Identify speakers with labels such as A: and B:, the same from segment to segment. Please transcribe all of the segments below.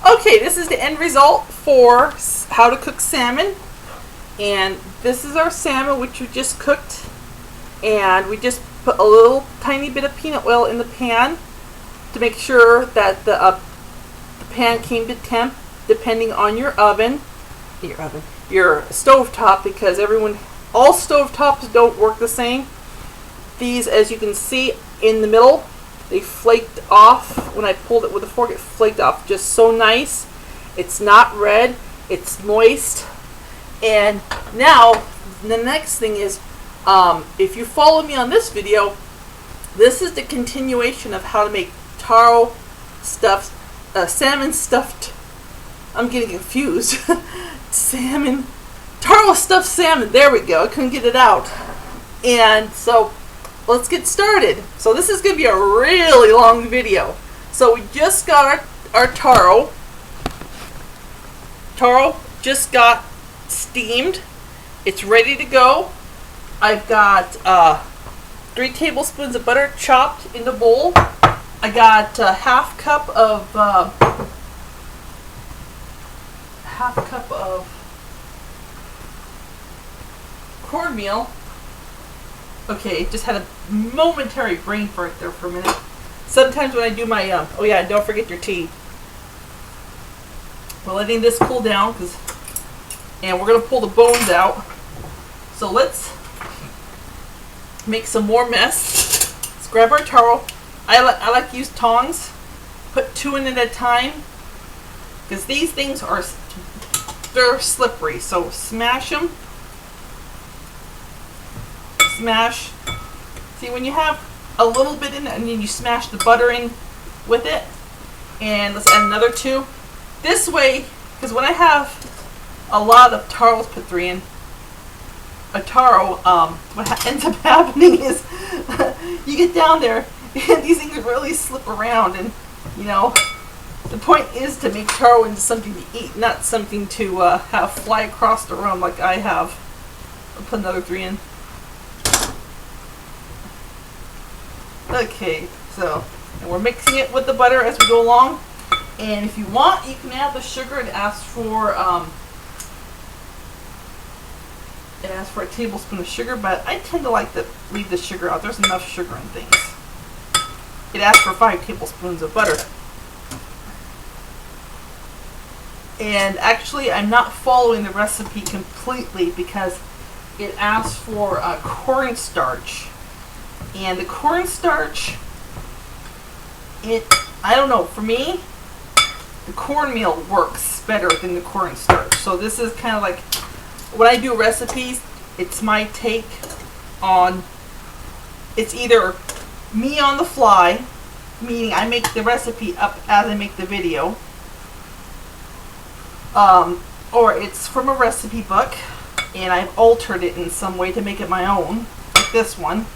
A: Okay, this is the end result for how to cook salmon. And this is our salmon, which we just cooked. And we just put a little tiny bit of peanut oil in the pan to make sure that the pan came to temp, depending on your stove top, because all stove tops don't work the same. These, as you can see in the middle, they flaked off. When I pulled it with a fork, it flaked off just so nice. It's not red, it's moist. And now the next thing is, if you follow me on this video, this is the continuation of how to make taro stuffed salmon stuffed. I'm getting confused. Taro stuffed salmon. There we go. I couldn't get it out. And so let's get started. So this is going to be a really long video. So we just got our taro. Taro just got steamed. It's ready to go. I've got 3 tablespoons of butter chopped in the bowl. I got half cup of cornmeal. Okay, just had a momentary brain fart there for a minute. Sometimes when I do my oh yeah, don't forget your tea. We're letting this cool down and we're gonna pull the bones out. So let's make some more mess. Let's grab our taro. I like to use tongs. Put 2 in at a time because these things they're slippery. So smash them. Smash. See, when you have a little bit in it and then you smash the butter in with it. And let's add another 2. This way, because when I have a lot of taros, put 3 in. A taro, what ends up happening is you get down there and these things really slip around, and you know, the point is to make taro into something to eat, not something to have fly across the room like I have. I'll put another 3 in. Okay, so and we're mixing it with the butter as we go along. And if you want, you can add the sugar. It asks for a tablespoon of sugar, but I tend to like to leave the sugar out. There's enough sugar in things. It asks for 5 tablespoons of butter. And actually, I'm not following the recipe completely because it asks for cornstarch. And the cornstarch, I don't know, for me, the cornmeal works better than the cornstarch. So this is kind of like, when I do recipes, it's my take on, it's either me on the fly, meaning I make the recipe up as I make the video, or it's from a recipe book and I've altered it in some way to make it my own, like this one.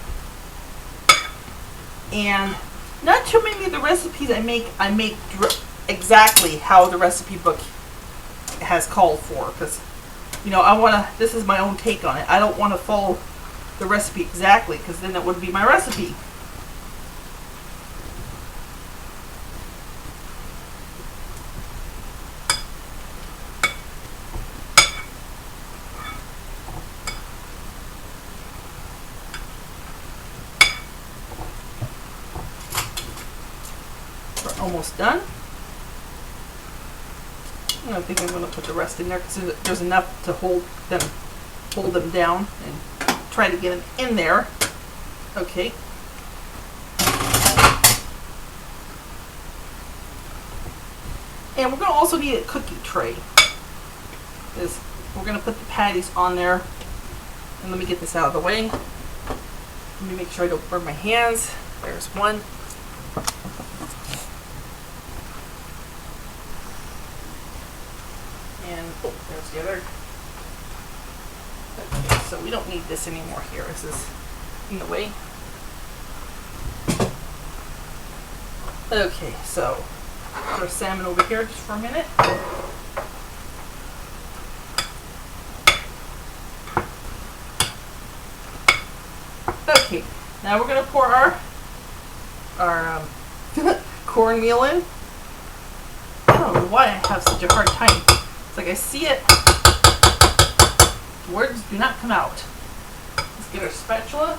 A: And not too many of the recipes I make exactly how the recipe book has called for, because you know, this is my own take on it. I don't want to follow the recipe exactly, because then it wouldn't be my recipe. We're almost done. I think I'm going to put the rest in there because there's enough to hold them down and try to get them in there. Okay. And we're going to also need a cookie tray because we're going to put the patties on there. And let me get this out of the way. Let me make sure I don't burn my hands. There's one. And oh, there's the other. Okay, so we don't need this anymore here. This is in the way. Okay, so put our salmon over here just for a minute. Okay, now we're going to pour our cornmeal in. don't know why I have such a hard time. It's like I see it, words do not come out. Let's get our spatula.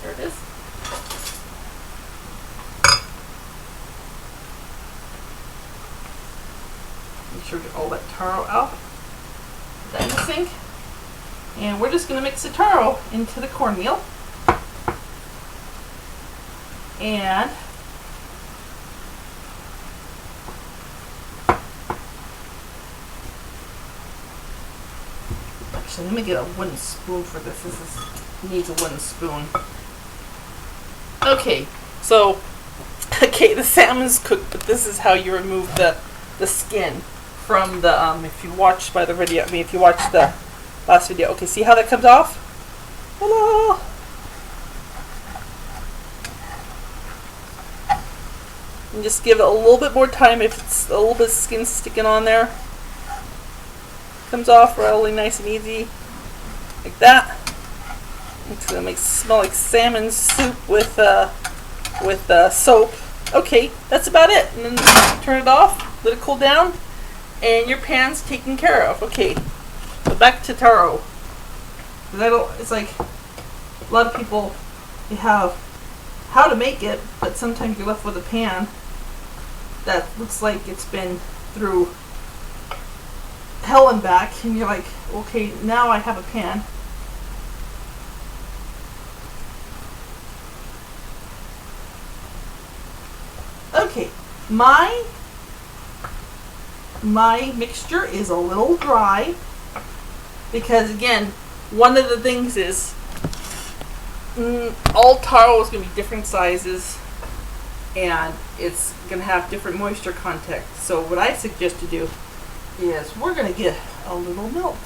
A: There it is. Make sure we get all that taro out. Put that in the sink. And we're just going to mix the taro into the cornmeal. And actually, let me get a wooden spoon for this. This needs a wooden spoon. Okay, so the salmon's cooked, but this is how you remove the skin from the if you watched by the video. I mean, if you watched the last video. Okay, see how that comes off? Hello. And just give it a little bit more time if it's a little bit of skin sticking on there. Comes off really nice and easy, like that. It's gonna smell like salmon soup with soap. Okay, that's about it. And then turn it off, let it cool down, and your pan's taken care of. Okay, so back to taro. It's like a lot of people, they have how to make it, but sometimes you're left with a pan that looks like it's been through hell and back, and you're like, okay, now I have a pan. Okay, my mixture is a little dry because, again, one of the things is all taro is going to be different sizes and it's going to have different moisture content. So what I suggest to do is we're going to get a little milk.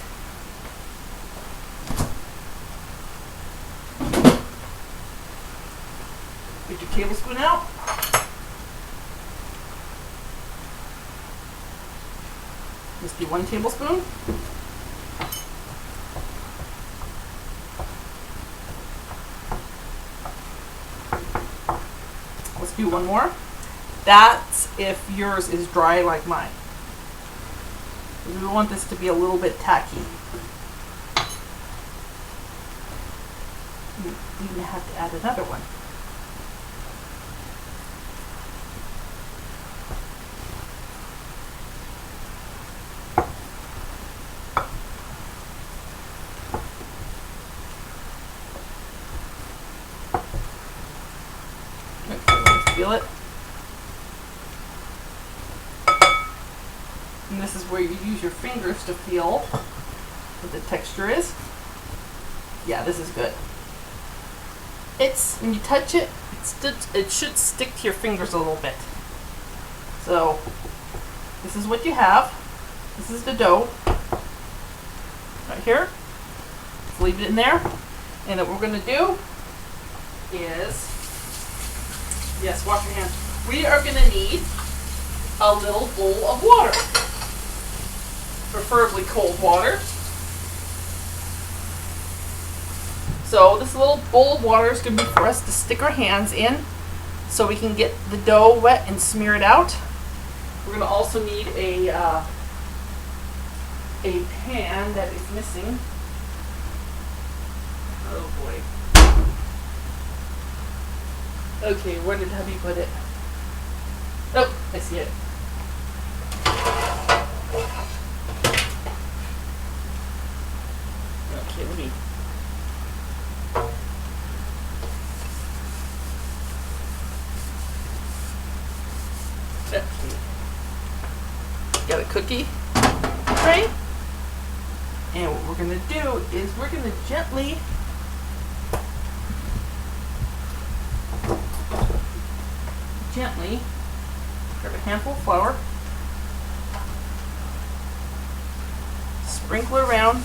A: Get your tablespoon out. Just do 1 tablespoon. Let's do 1 more. That's if yours is dry like mine. We want this to be a little bit tacky. You even have to add another one. Feel it. And this is where you use your fingers to feel what the texture is. Yeah, this is good. It's, when you touch it, it should stick to your fingers a little bit. So, this is what you have. This is the dough. Right here. Let's leave it in there. And what we're going to do is, yes, wash your hands. We are going to need a little bowl of water. Preferably cold water. So this little bowl of water is going to be for us to stick our hands in so we can get the dough wet and smear it out. We're going to also need a pan that is missing. Oh boy. Okay, where did hubby put it? Oh, I see it. Okay, let me. Okay. Got a cookie tray. And what we're going to do is we're going to gently grab a handful of flour, sprinkle it around.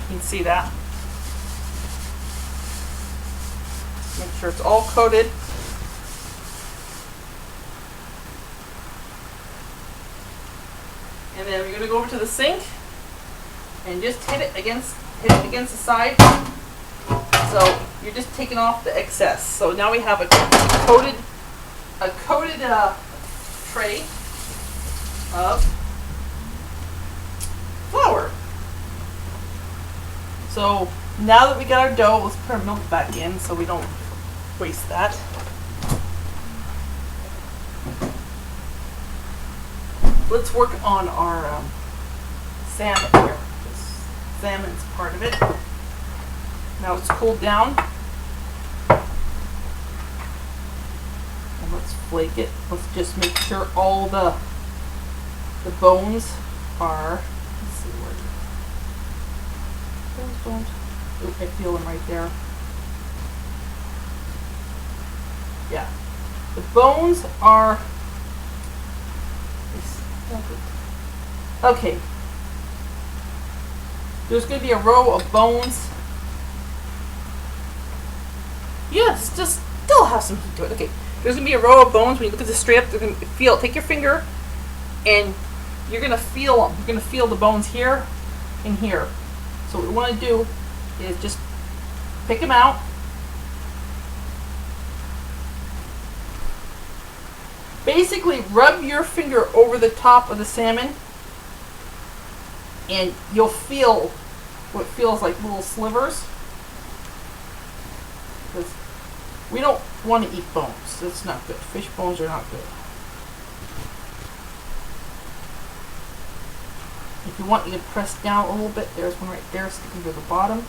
A: You can see that. Make sure it's all coated. And then we're going to go over to the sink and just hit it against the side. So you're just taking off the excess. So now we have a coated a coated tray of flour. So now that we got our dough, let's put our milk back in so we don't waste that. Let's work on our salmon here. This salmon's part of it. Now it's cooled down. And let's flake it. Let's just make sure all the bones are, let's see where those bones. Oop, I feel them right there. Yeah. The bones are, okay. There's going to be a row of bones. Yes, just still have some heat to it. Okay. There's going to be a row of bones. When you look at the straight up, you're going to feel, take your finger and you're going to feel them. You're going to feel the bones here and here. So what we want to do is just pick them out. Basically, rub your finger over the top of the salmon and you'll feel what feels like little slivers. Because we don't want to eat bones. That's not good. Fish bones are not good. If you want, you can press down a little bit. There's one right there sticking to the bottom.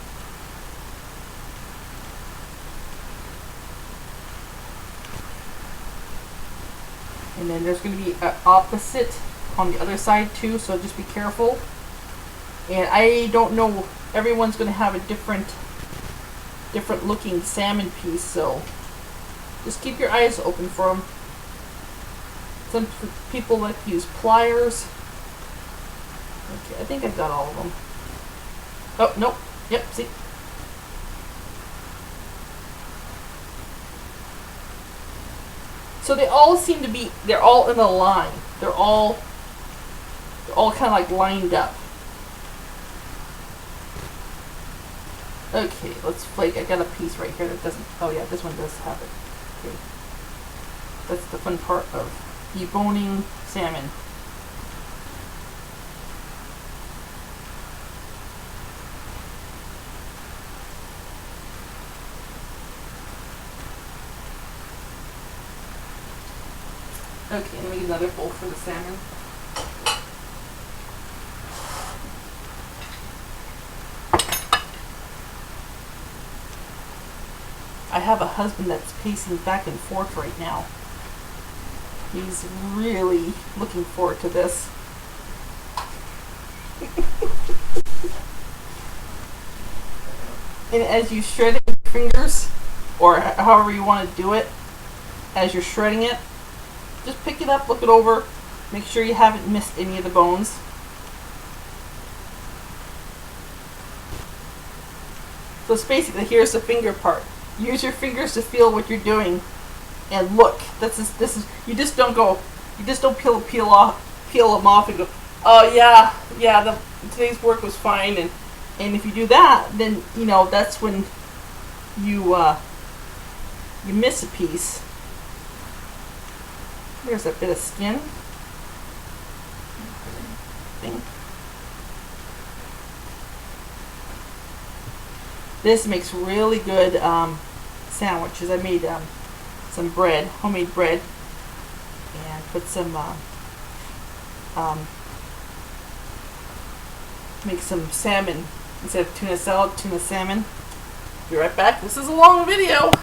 A: And then there's going to be an opposite on the other side too, so just be careful. And I don't know, everyone's going to have a different looking salmon piece, so just keep your eyes open for them. Some people like to use pliers. Okay, I think I've got all of them. Oh, nope. Yep, see? So they all seem to be, they're all in a line. They're all kind of like lined up. Okay, let's flake. I got a piece right here that doesn't, oh yeah, this one does have it. Okay. That's the fun part of deboning salmon. Okay, let me get another bowl for the salmon. I have a husband that's pacing back and forth right now. He's really looking forward to this. And as you shred it with your fingers, or however you want to do it, as you're shredding it, just pick it up, look it over, make sure you haven't missed any of the bones. So it's basically, here's the finger part. Use your fingers to feel what you're doing, and look. This is. You just don't go. You just don't peel them off and go, oh yeah. Today's work was fine, and if you do that, then you know that's when you miss a piece. There's a bit of skin. This makes really good sandwiches. I made some bread, homemade bread, and put some make some salmon instead of tuna salad, tuna salmon. Be right back. This is a long video.